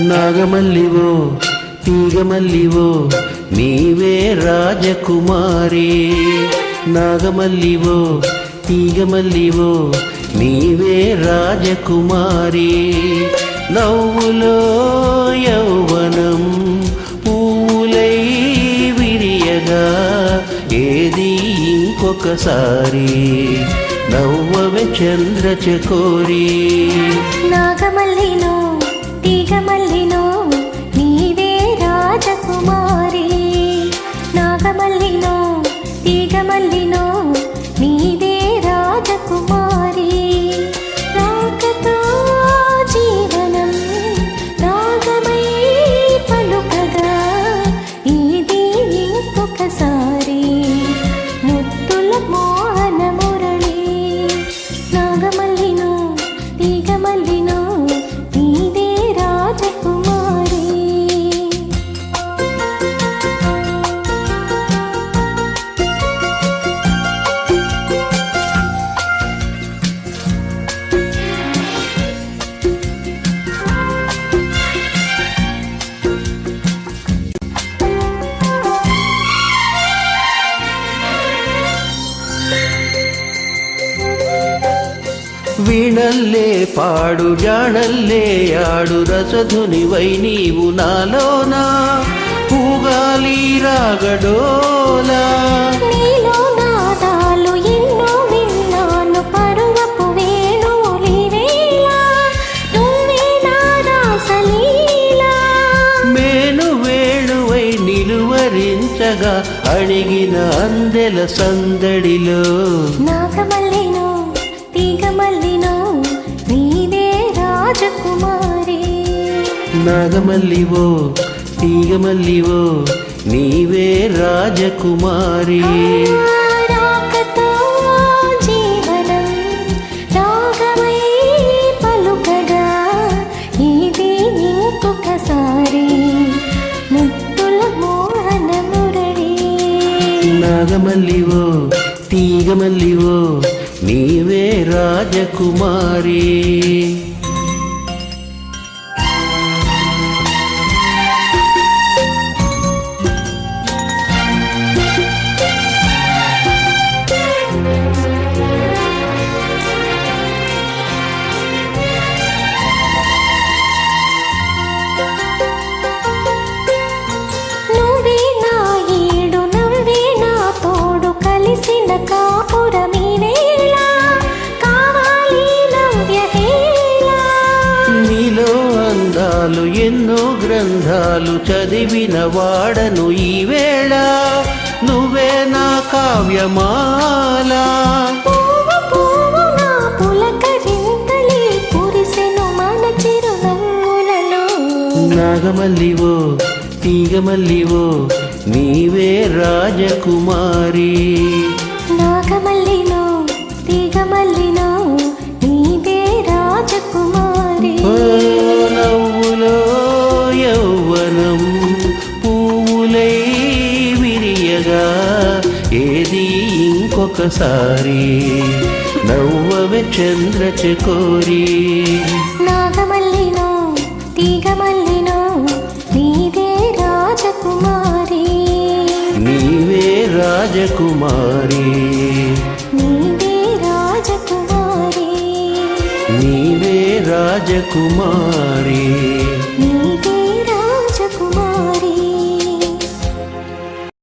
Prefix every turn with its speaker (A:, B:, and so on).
A: నాగమల్లివో తీగమల్లివో నీవే రాజకుమారి. నాగమల్లివో తీగమల్లివో నీవే రాజకుమారి. నవ్వులో యౌవనం పూలై విరియగా ఏది ఇంకొకసారి నవ్వవే చంద్రచకోరి.
B: నాగమల్లినో తీగమల్లినో నీవే రాజకుమారి. నాగమల్లినో తీగమల్లినో నీవే రాజకుమారి. రాకతో జీవనం రాగమై పలుకగా ఇది ఇంకొకసారి ముత్తుల మోహన మురళి. నాగమల్లినో తీగమల్లినో నీవే రాజకుమారి.
A: వీణల్లే పాడు జాణల్లే ఆడు రసధునివై నీవు నాలోనా పూగాలి రాగడోలా.
B: నీలో నాదాలు ఎన్నో విన్నాను పరువపు వేణువులివేళ నువ్వే నా రాసలీలా.
A: మేను వేణువై నిలువరించగా అణిగిన అందెల సందడిలో.
B: నాగమల్లినో తీగమల్లినో నీవే రాజకుమారి.
A: నాగమల్లివో తీగమల్లివో నీవే రాజకుమారి.
B: రాకతో జీవనం రాగమై పలుకగా ఇది ఇంకొకసారి ముత్తుల మోహన మురళి.
A: నాగమల్లివో తీగమల్లివో నీవే రాజకుమారి.
B: నువ్వే నా ఈడు నువ్వే నా తోడు కలిసిన కాపురమీ వేళ కావాలి నవ్యహేళ.
A: నీలో అందాలు ఎన్నో గ్రంథాలు చదివిన వాడను ఈ వేళ నువ్వే నా కావ్యమాల.
B: పువ్వు పువ్వున పులకరింతలే కురిసెను మన చిరునవ్వులలో.
A: నాగమల్లివో తీగమల్లివో నీవే రాజకుమారి.
B: నాగమల్లినో తీగమల్లినో నీవే రాజకుమారి.
A: ఓ నవ్వులో యౌవనం పూలై విరియగా ఏది ఇంకొకసారి నవ్వవే చంద్రచకోరి.
B: నాగమల్లినో తీగమల్లినో నీవే రాజకుమారి.
A: నీవే రాజకుమారి.
B: నీవే రాజకుమారి.
A: నీవే రాజకుమారి.